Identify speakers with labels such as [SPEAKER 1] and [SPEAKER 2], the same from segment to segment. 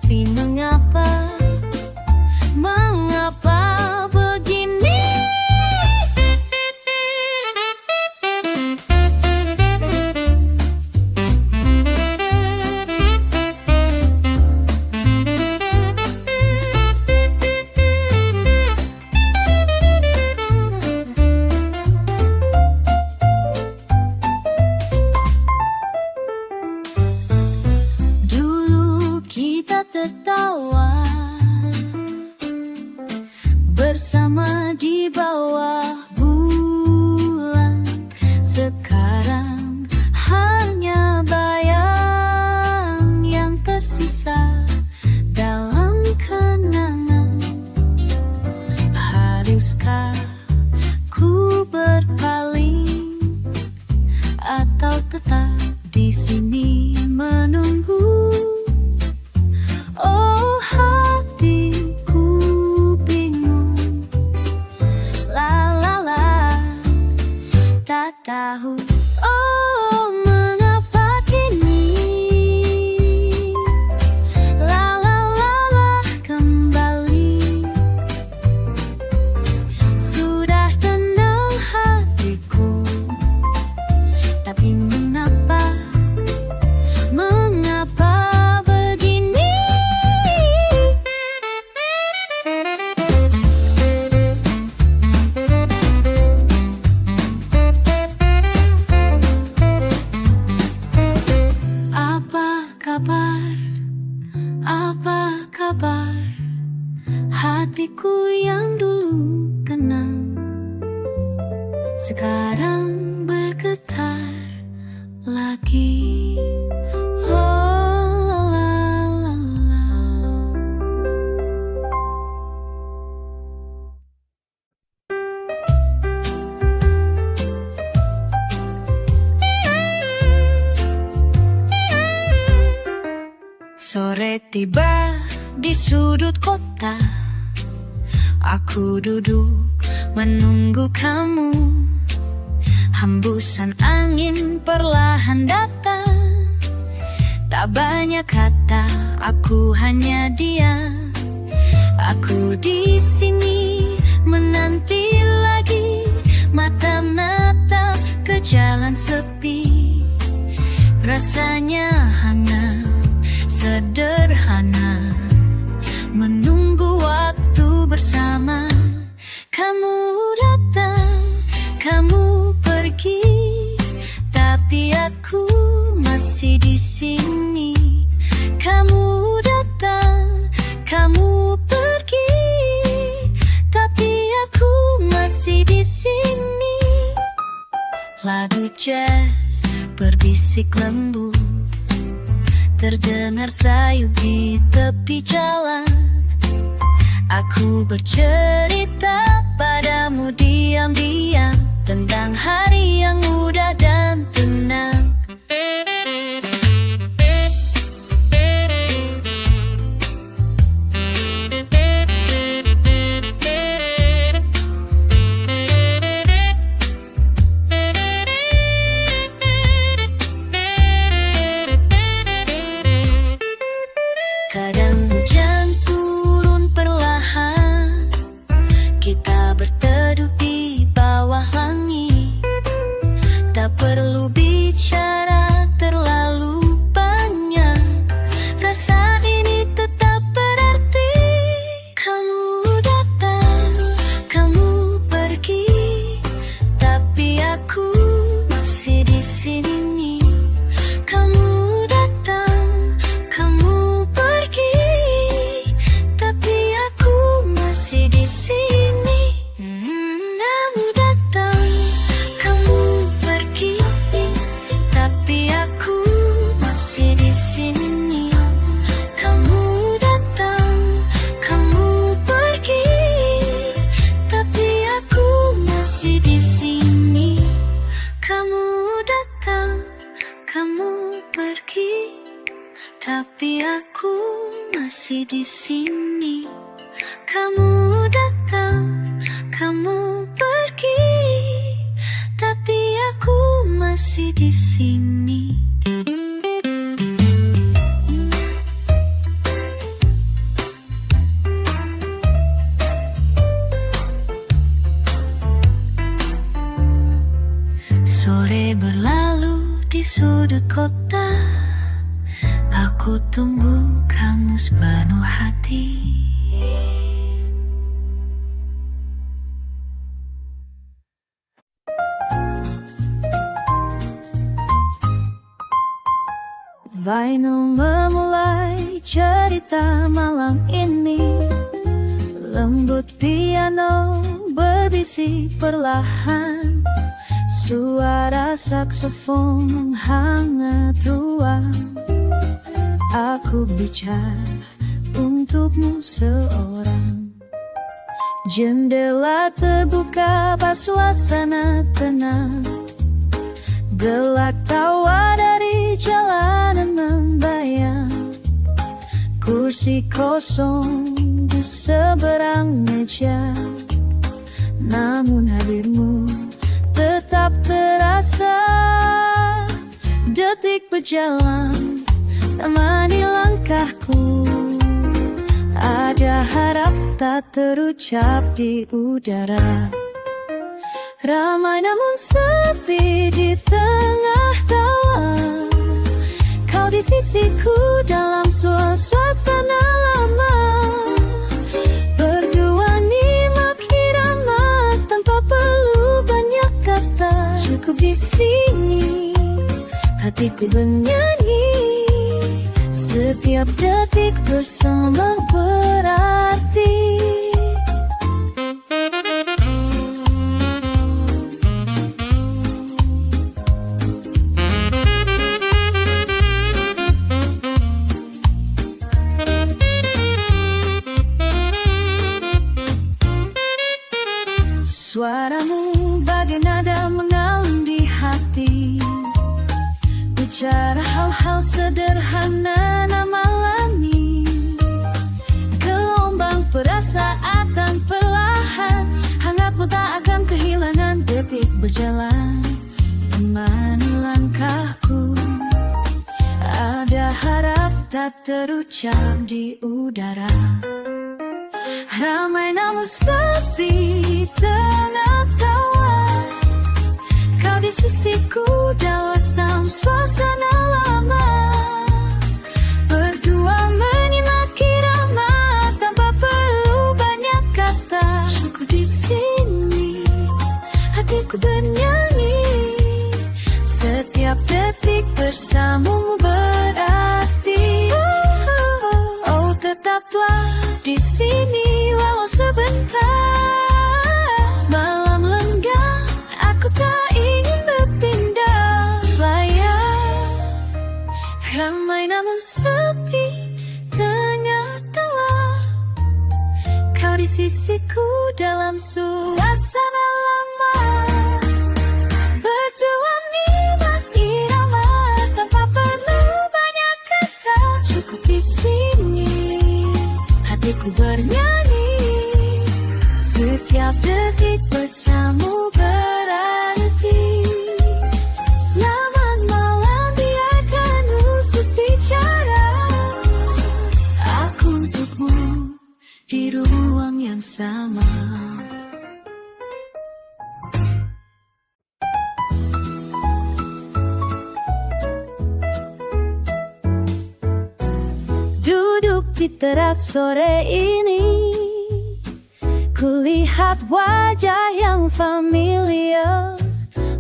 [SPEAKER 1] Tapi mengapa begini? Dulu kita tertawa bersama di bawah bulan. Sekarang hanya bayang yang tersisa dalam kenangan. Haruskah ku berpaling atau tetap di sini menunggu? Oh, hatiku bingung. La la la, tak tahu. Oh, mengapa kini? La la la la, kembali. Sudah tenang hatiku, tapi mengapa begini? Apa kabar hatiku yang dulu tenang, sekarang bergetar lagi. Oh, la la la la. Sore tiba di sudut kota, aku duduk menunggu kamu. Hembusan angin perlahan datang, tak banyak kata, aku hanya diam. Aku di sini menanti lagi, mata menatap ke jalan sepi. Rasanya hangat, sederhana, menunggu waktu bersama. Kamu datang, kamu pergi, tapi aku masih di sini. Kamu datang, kamu pergi, tapi aku masih di sini. Lagu jazz berbisik lembut, terdengar sayu di tepi jalan. Aku bercerita padamu diam-diam tentang hari yang mudah dan tenang. Kadang hujan turun perlahan, kita berteduh di bawah langit. Tak perlu bicara terlalu banyak, rasa ini tetap berarti. Kamu datang, kamu pergi, tapi aku masih di sini. Kamu datang, kamu pergi, tapi aku masih di sini. Kamu datang, kamu pergi, tapi aku masih di sini. Kamu datang, kamu pergi, tapi aku masih di sini. Kamu datang, kamu pergi, tapi aku masih di sini. Kamu datang, kamu pergi, tapi aku masih di sini. Aku tunggu kamu sepenuh hati. Vinyl memulai cerita malam ini. Lembut piano berbisik perlahan. Suara saksofon menghangat ruang. Aku bicara untukmu seorang. Jendela terbuka pas suasana tenang. Gelak tawa dari jalanan membayang. Kursi kosong di seberang meja. Namun hadirmu tetap terasa. Detik berjalan, temani langkahku. Ada harap tak terucap di udara. Ramai namun sepi di tengah tawa. Kau di sisiku dalam suasana lama. Berdua nikmat irama tanpa perlu banyak kata. Cukup di sini hatiku bernyanyi. Setiap detik bersama berarti. Suaramu bagai nada mengalun di hati. Bicara hal-hal sederhana nama alami. Gelombang perasaan perlahan. Hangatmu tak akan kehilangan. Detik berjalan, temani langkahku. Ada harap tak terucap di udara. Ramai namun sepi tengah tawa. Kau di sisiku dalam suasana lama. Berdua menyimak irama tanpa perlu banyak kata. Cukup di sini hatiku bernyanyi. Setiap detik bersamamu berarti. Oh, tetaplah di sini walau sebentar. Malam lenggang, aku tak ingin berpindah layar. Ramai namun sepi tengah tawa. Kau di sisiku dalam suasana lama. Berdua nikmat irama tanpa perlu banyak kata. Cukup di sini hatiku bernyanyi. Setiap detik bersamamu berarti. Selamat malam, biarkan musik bicara. Aku untukmu di ruang yang sama. Duduk di teras sore ini, kulihat wajah yang familiar.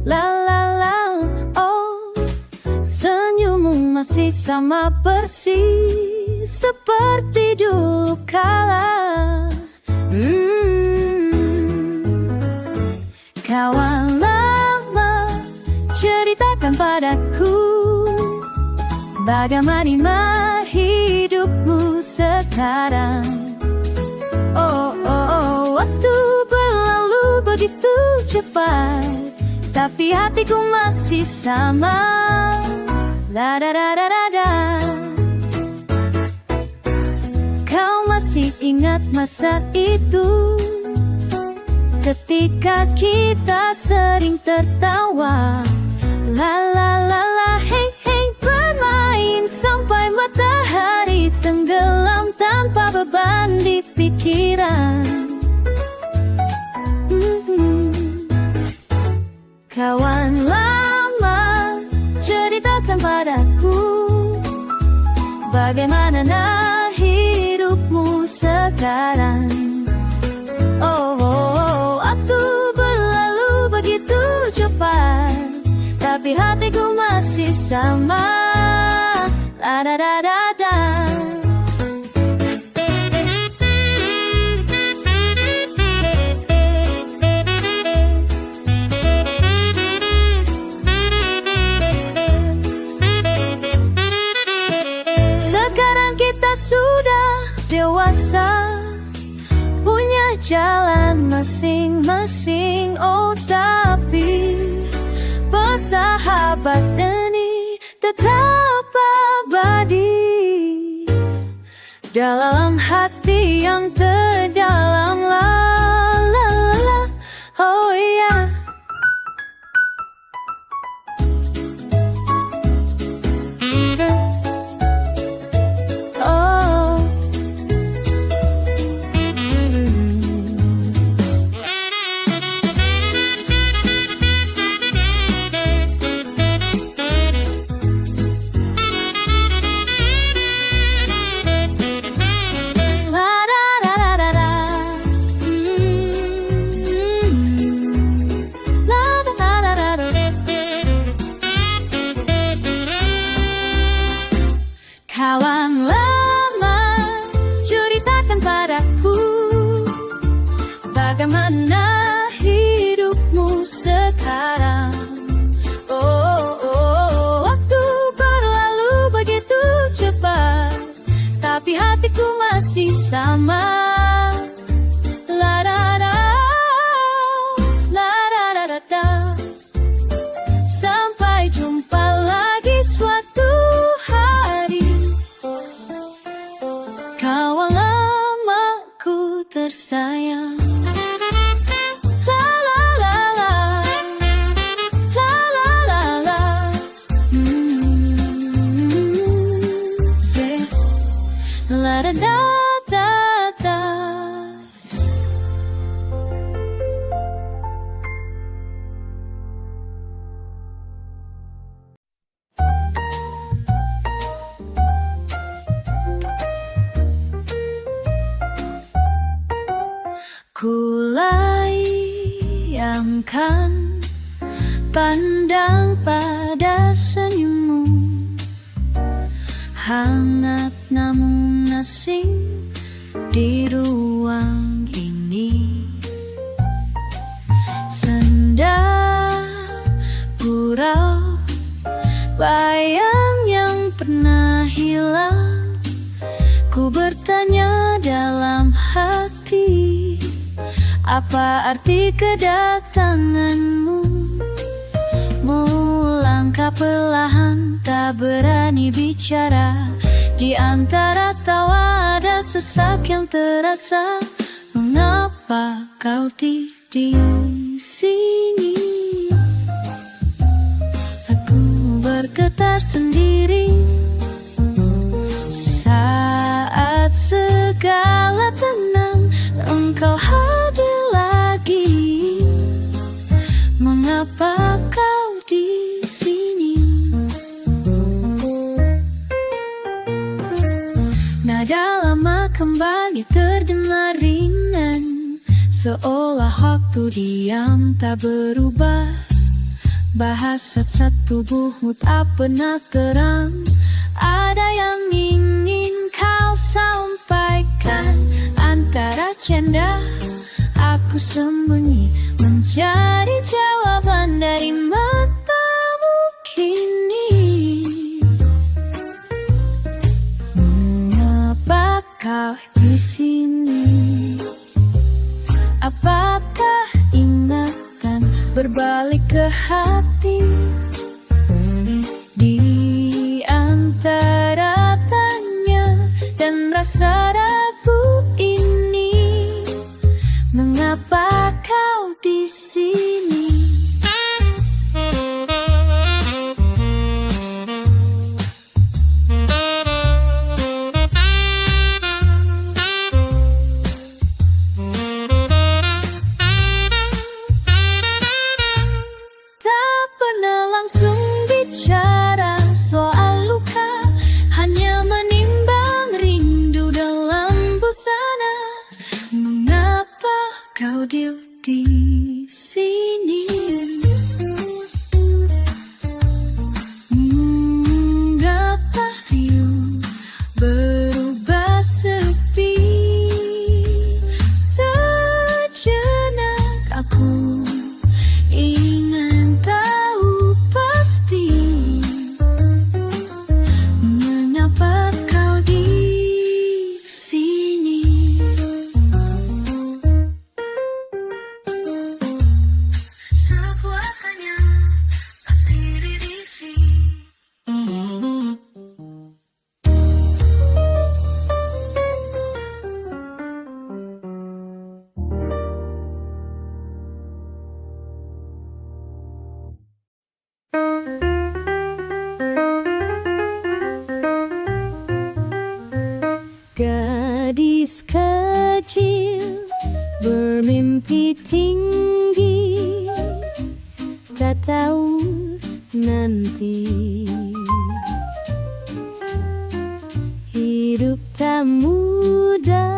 [SPEAKER 1] La la la, oh, senyummu masih sama persis seperti dulu kala. Kawan lama, ceritakan padaku bagaimana hidupmu sekarang. Oh, oh, oh, waktu berlalu begitu cepat, tapi hatiku masih sama. La da da da da da. Kau masih ingat masa itu, ketika kita sering tertawa. La la la la, hey hey, bermain sampai matahari tenggelam tanpa beban di pikiran. Kawan lama, ceritakan padaku Bagaimana hidupmu sekarang? Waktu berlalu begitu cepat, tapi hatiku masih sama. La da da da da. Sekarang kita sudah dewasa, punya jalan masing-masing. Oh, tapi persahabatan ini tetap abadi dalam hati yang terdalam. La la la, oh yeah. Kawan lama, ceritakan padaku bagaimana hidupmu sekarang. Waktu berlalu begitu cepat, tapi hatiku masih sama. La da da, la da da da da. Sampai jumpa lagi suatu hari. Kawan lamaku tersayang. La la la la, la la la la. Yeah. La da da da da. Kulayangkan pandang pada senyummu, hangat namun asing di ruang ini. Senda gurau bayang yang pernah hilang. Ku bertanya dalam hati, apa arti kedatanganmu? Melangkah perlahan, tak berani bicara. Di antara tawa ada sesak yang terasa. Mengapa kau di sini? Aku bergetar sendiri saat segala tenang. Engkau hadir lagi. Mengapa kau di sini? Nada lama kembali terdengar ringan, seolah waktu diam tak berubah. Bahasa tubuhmu tak pernah terang. Ada yang ingin kau sampaikan. Antara canda aku sembunyi, mencari jawaban dari matamu kini. Mengapa kau di sini? Apakah ingatan berbalik ke hati? Di antara tanya dan rasa ragu ini, mengapa kau di sini? Tak pernah langsung bicara soal luka, hanya menimba di sini. Rahayu berubah sepi. Sejenak aku ingin tahu pasti mengapa kau di sini. Sebuah tanya pasti diisi. Gadis kecil bermimpi tinggi, tak tahu nanti hidup tak mudah.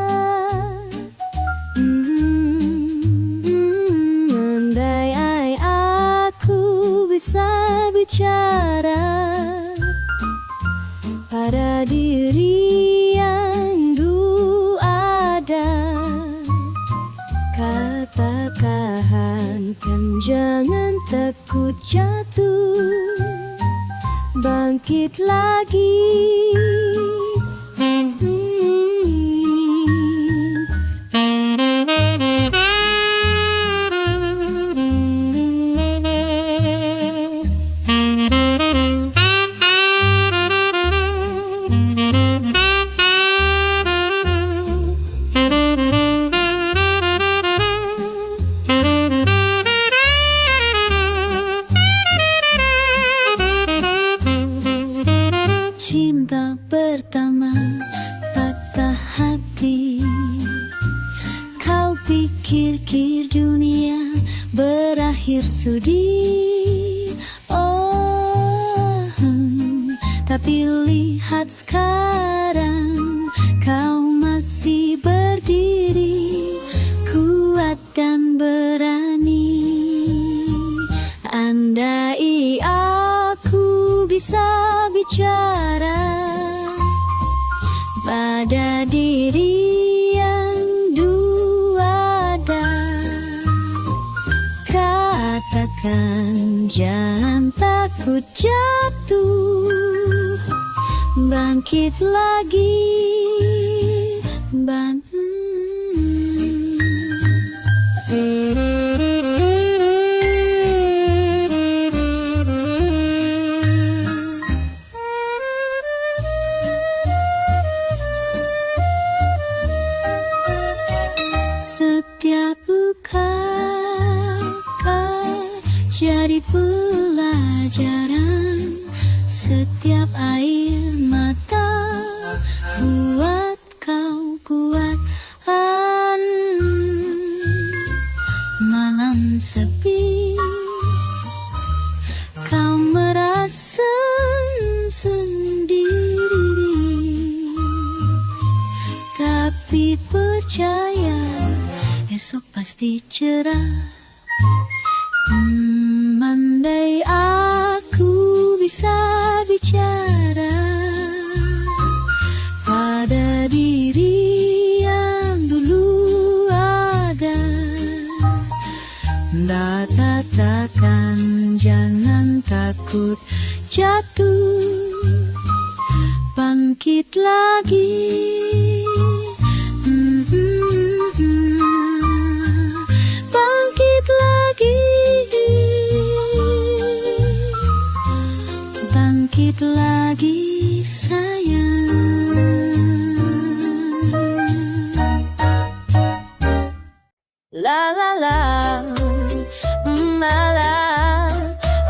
[SPEAKER 1] Andai aku bisa bicara pada diri yang dulu ada, katakan kan jangan takut jatuh, bangkit lagi. Cinta pertama patah hati, kau pikir dunia berakhir sudi. Oh, tapi lihat sekarang kau masih berdiri, kuat dan berani. Andai aku bisa bicara pada diri yang dulu ada, katakan jangan takut jatuh, bangkit lagi. Setiap luka jadi pelajaran, setiap air mata buat kau kuat. Malam sepi, kau merasa sendiri, tapi percaya esok pasti cerah. Andai aku bisa bicara pada diri yang dulu ada, katakan jangan takut jatuh, bangkit lagi. Bangkit lagi, bangkit lagi sayang. La la la, la la.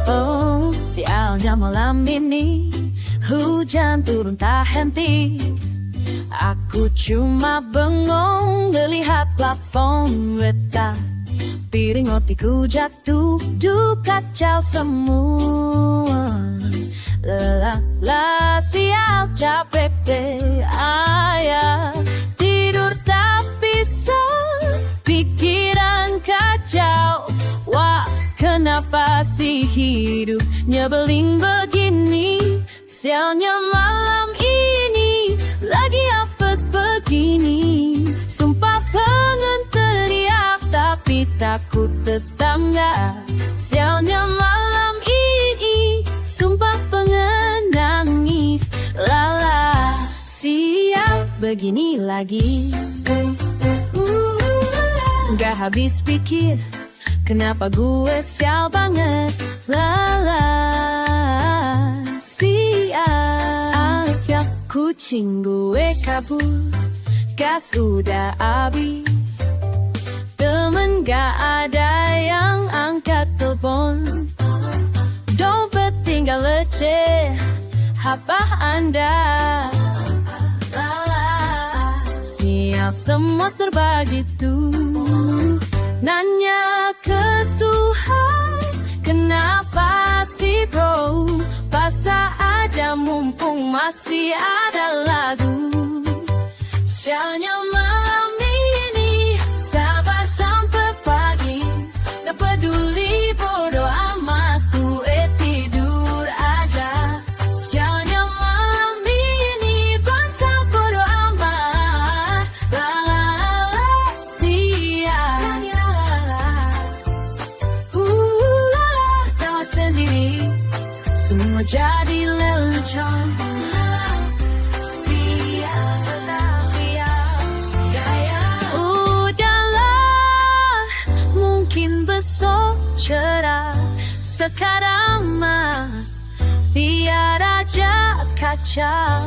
[SPEAKER 1] Oh, sialnya malam ini hujan turun tak henti. Aku cuma bengong melihat plafon retak, piring rotiku jatuh, kacau semua. La sial capek deh ayah, tidur tak bisa, pikiran kacau. hidup nyebelin begini. Sialnya malam ini lagi apes begini. Sumpah pengen teriak tapi takut tetangga. Sialnya malam ini, sumpah pengen nangis. Lala, sial begini lagi. Gak habis pikir, kenapa gue sial banget. Lala, sial kucing gue kabur, gas udah habis. Temen gak ada yang angkat telepon, dompet tinggal leceh. Apa Anda? Sial semua serba gitu. Nanya ke Tuhan, kenapa sih bro? Pasang aja mumpung masih ada lagu. Sialnya malam ini, sabar sampai pagi. Tak peduli bodo amat, gue tidur aja. Sialnya malam ini, bangsa bodo amat. Lala, sial. Tawa sendiri, semua jadi lelucon. Besok cerah, sekarang mah biar aja kacau.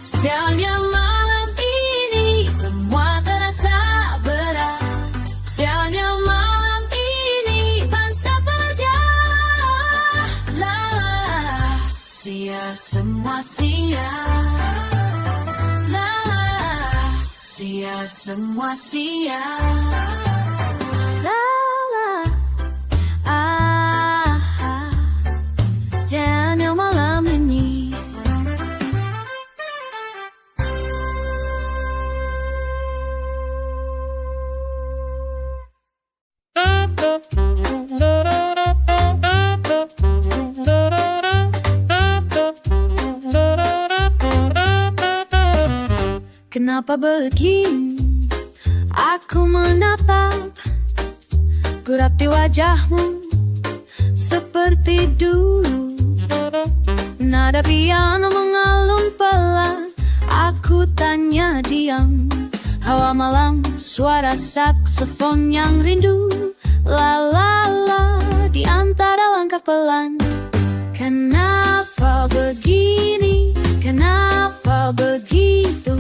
[SPEAKER 1] Sialnya malam ini semua terasa berat. Sialnya malam ini bangsa berjalan. Sial semua sial. Sial semua sial. Lala, sialnya malam ini. Kenapa begini? Aku menatap gurati wajahmu seperti dulu. Nada piano mengalun pelan. Aku tanya diam. Hawa malam, suara saksofon yang rindu. La la la di antara langkah pelan. Kenapa begini? Kenapa begitu?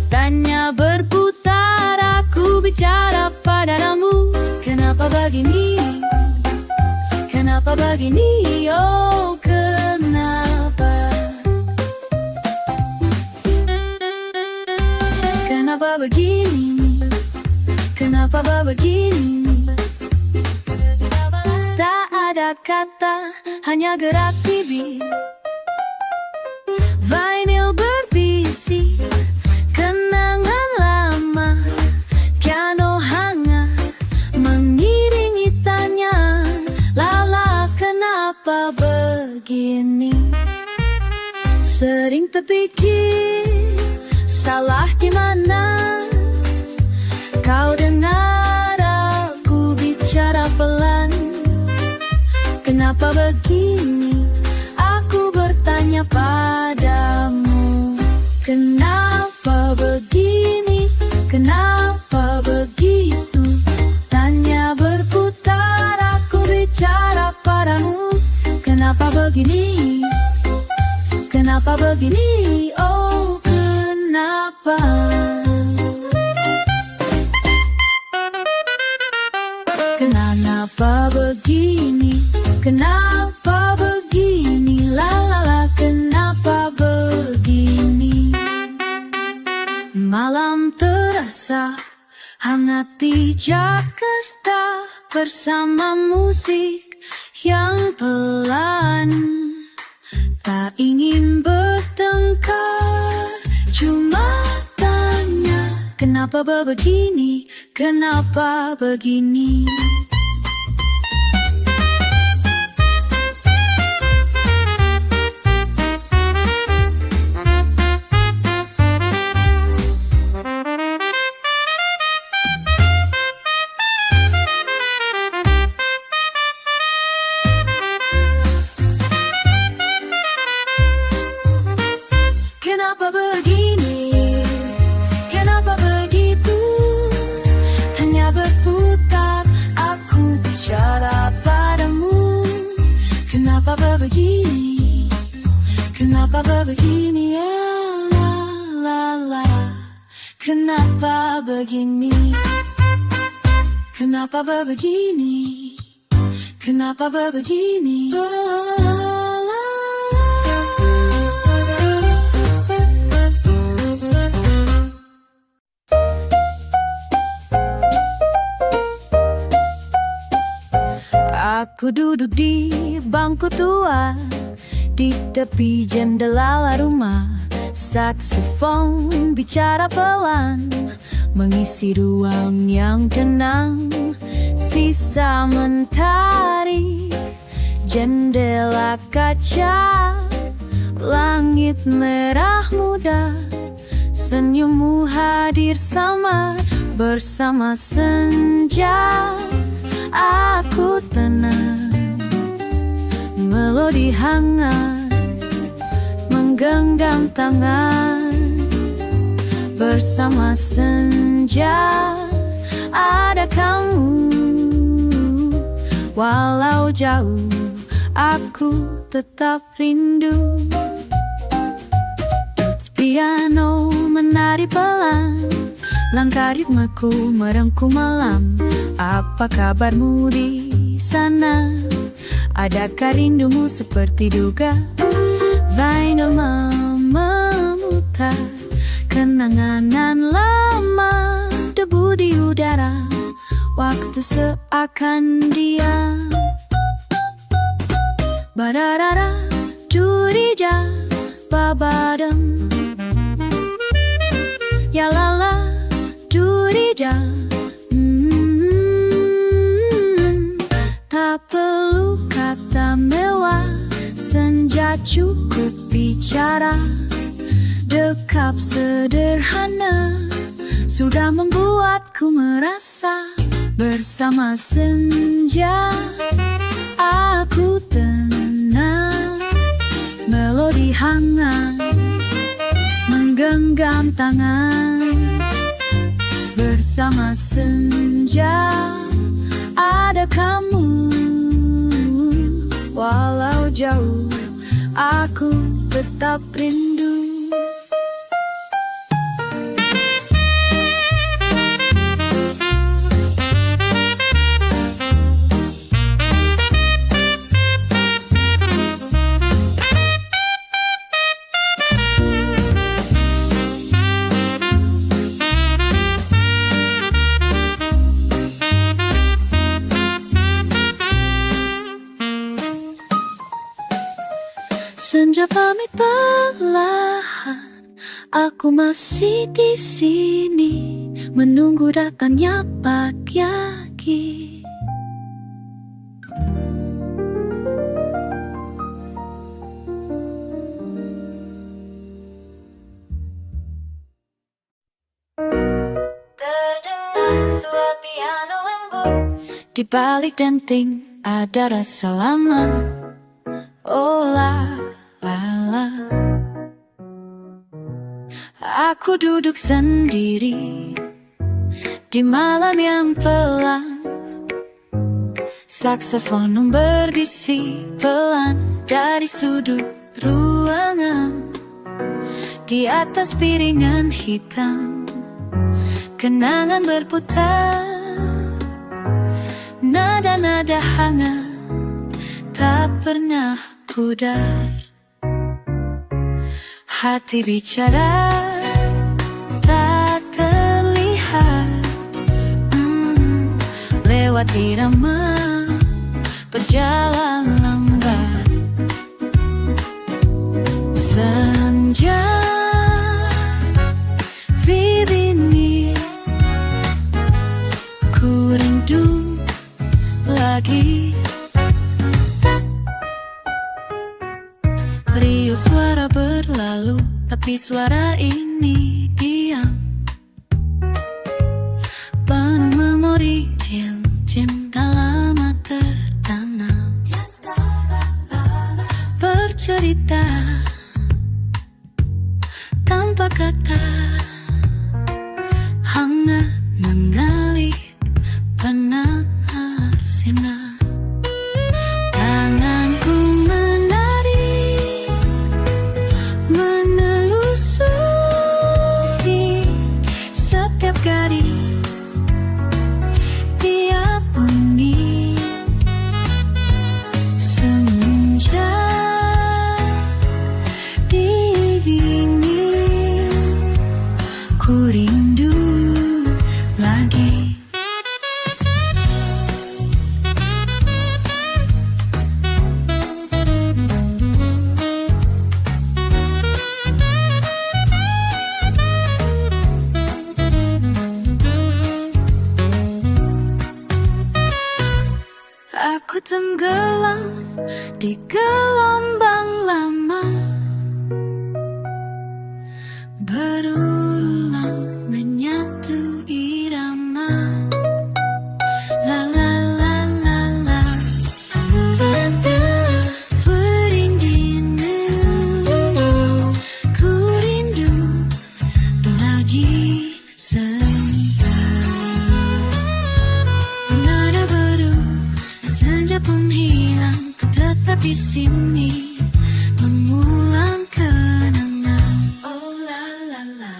[SPEAKER 1] Tanya berputar, aku bicara padamu. Kenapa begini? Kenapa begini? Oh, kenapa? Kenapa begini? Kenapa begini? Tak ada kata, hanya gerak bibir. Vinyl berbisik, kenangan lama, piano hangat mengiringi tanya. Lala, kenapa begini? Sering terpikir, salah di mana? Kau dengar aku bicara pelan. Kenapa begini? Aku bertanya padamu. Kenapa begini? Kenapa begitu? Tanya berputar, aku bicara padamu. Kenapa begini? Kenapa begini? Oh, kenapa? Kenapa begini? Kenapa begini? La la la, kenapa begini? Malam terasa hangat di Jakarta bersama musik yang pelan. Tak ingin bertengkar, cuma tanya kenapa begini? Kenapa begini? Kenapa begini? Kenapa begitu? Tanya berputar, aku bicara padamu. Kenapa begini? Kenapa begini? Ya la la la. Kenapa begini? Kenapa begini? Kenapa begini? Aku duduk di bangku tua di tepi jendela rumah. Saksofon bicara pelan mengisi ruang yang tenang. Sisa mentari, jendela kaca, langit merah muda. Senyummu hadir samar bersama senja. Aku tenang, melodi hangat menggenggam tangan. Bersama senja ada kamu. Walau jauh aku tetap rindu. Tuts piano menari pelan, langkah ritmeku merengkuh malam. Apa kabarmu di sana? Adakah rindumu seperti duga? Vinyl memutar kenangan lama, debu di udara, waktu seakan diam. Bararara, curija, babadem. Ya lala, curija. Tak perlu kata mewah, senja cukup bicara. Dekap sederhana sudah membuatku merasa. Bersama senja aku tenang, melodi hangat menggenggam tangan. Bersama senja ada kamu. Walau jauh aku tetap rindu. Senja pamit perlahan, aku masih di sini menunggu datangnya pagi. Terdengar suara piano lembut, di balik denting ada rasa lama. Oh la la la. Aku duduk sendiri di malam yang pelan. Saksofon berbisik pelan dari sudut ruangan. Di atas piringan hitam kenangan berputar. Nada-nada hangat tak pernah pudar. Hati bicara tak terlihat, lewat irama berjalan lambat. Senja vivini Riuh suara berlalu, tapi suara ini diam. Penuh memori cinta lama tertanam, bercerita tanpa kata, hangat mengalir penahan sinar. Tanganku menari, menelusuri setiap garis, tiap bunyi senja dingin. Ku rindu lagi. Aku tenggelam di gelombang lama, berulang menyatu irama. La la la la la, berindimu, ku rindu lagi nada baru, senja pun hilang, ku tetap di sini mengulang kenangan. Oh la la la.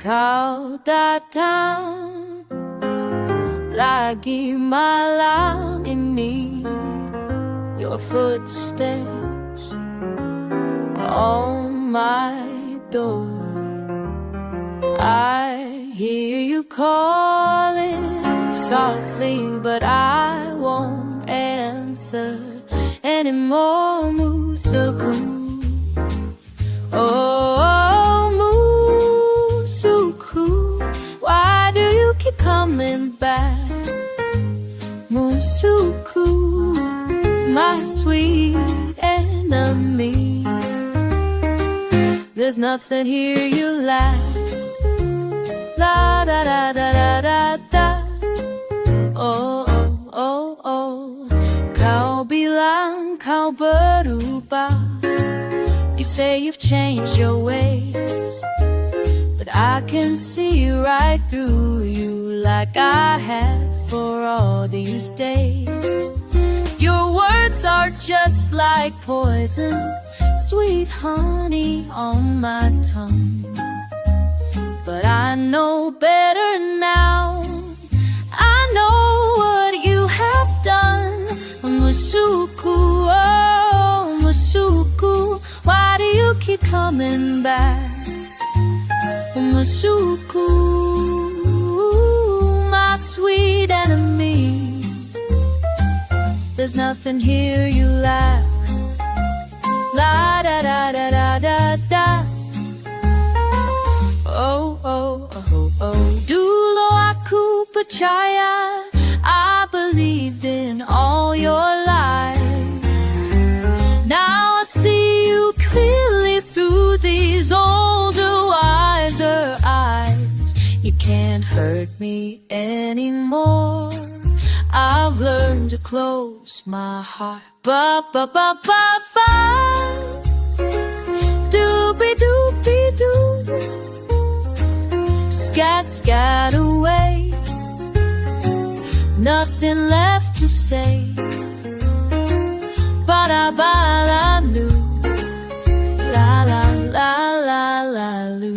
[SPEAKER 1] Kau datang lagi malam ini, your footsteps on my door. I hear you calling softly, but I won't answer anymore. Musuku, oh Musuku, why do you keep coming back? Musuku, my sweet enemy. There's nothing here, you laugh. La da da da da da da. Oh oh oh oh. Kau bilang kau berubah. You say you've changed your ways, but I can see right through you like I have for all these days. Your words are just like poison, sweet honey on my tongue. But I know better now. I know what you have done. Musuku, oh Musuku, why do you keep coming back? Musuku, my sweet enemy. There's nothing here, you laugh. La da da da da da da. Oh oh oh oh. Dulu aku percaya, I believed in all your lies. Now I see you clearly through these older, wiser eyes. You can't hurt me anymore. I've learned to close my heart. Ba ba ba ba ba. Doobie doobie doo. Scat scat away. Nothing left to say. Ba da ba la loo. La la la la la loo.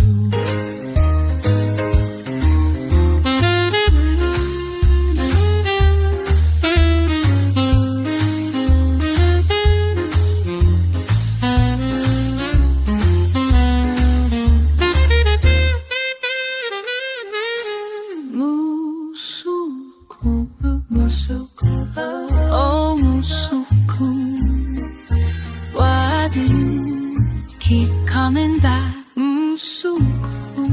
[SPEAKER 1] Oh Musuku, why do you keep coming back? Musuku,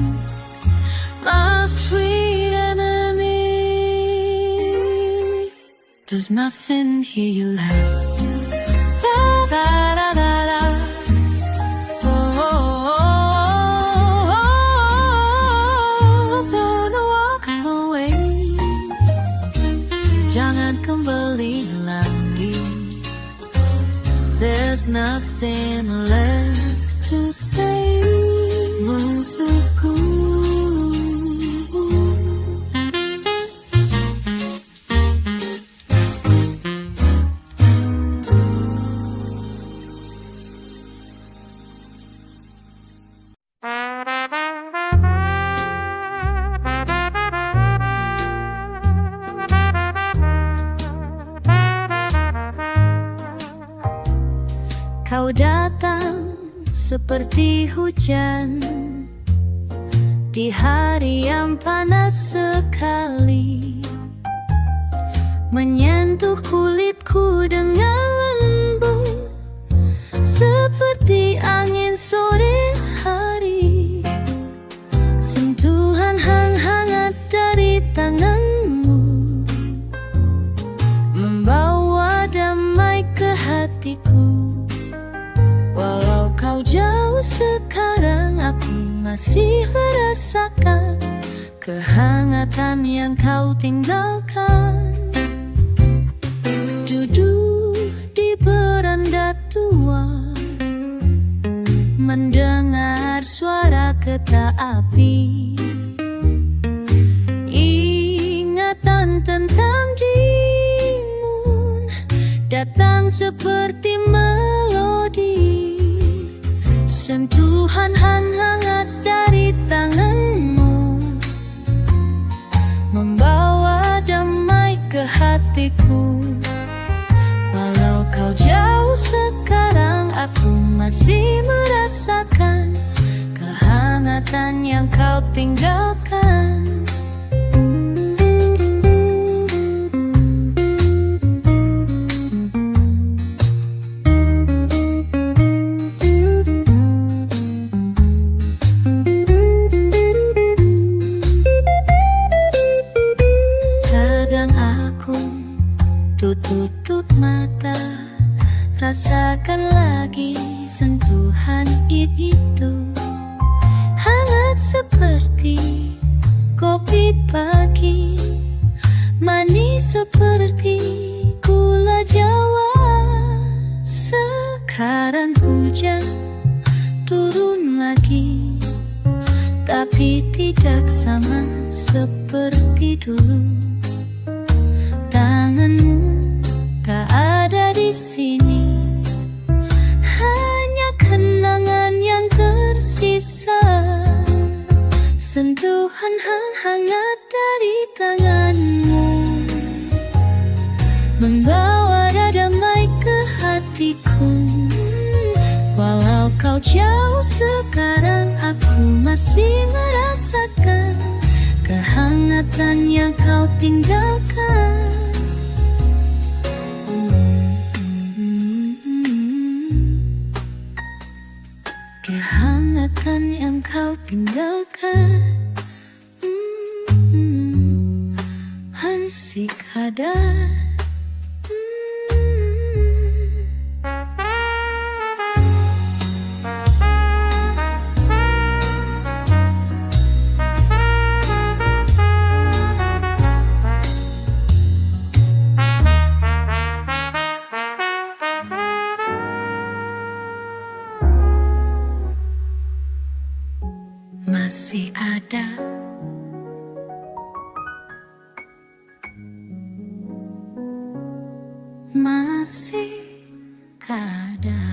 [SPEAKER 1] my sweet enemy. There's nothing here you laugh. Da da da da da. Oh, oh, oh, oh. So gonna walk away. Jangan kembali lagi. There's nothing left to say. Musuhku. Kau datang seperti hujan di hari yang panas sekali, menyentuh kulitku dengan lembut seperti angin sore hari. Sentuhan hangat dari tanganmu membawa damai ke hatiku. Walau kau jauh sekarang, aku masih merasakan kehangatan yang kau tinggalkan. Duduk di beranda tua, mendengar suara kereta api. Ingatan tentang Jimun datang seperti melodi. Sentuhan hangat dari tanganmu membawa damai ke hatiku. Walau kau jauh sekarang, aku masih merasakan kehangatan yang kau tinggalkan. Tutup mata, rasakan lagi sentuhan itu. Hangat seperti kopi pagi, manis seperti gula Jawa. Sekarang hujan turun lagi, tapi tidak sama seperti dulu. Tanganmu tak ada di sini, hanya kenangan yang tersisa. Sentuhan hangat dari tanganmu membawa damai ke hatiku. Walau kau jauh sekarang, aku masih merasakan kehangatan yang kau tinggalkan. Kehangatan yang kau tinggalkan. Hansik ada. Masih ada. Masih ada.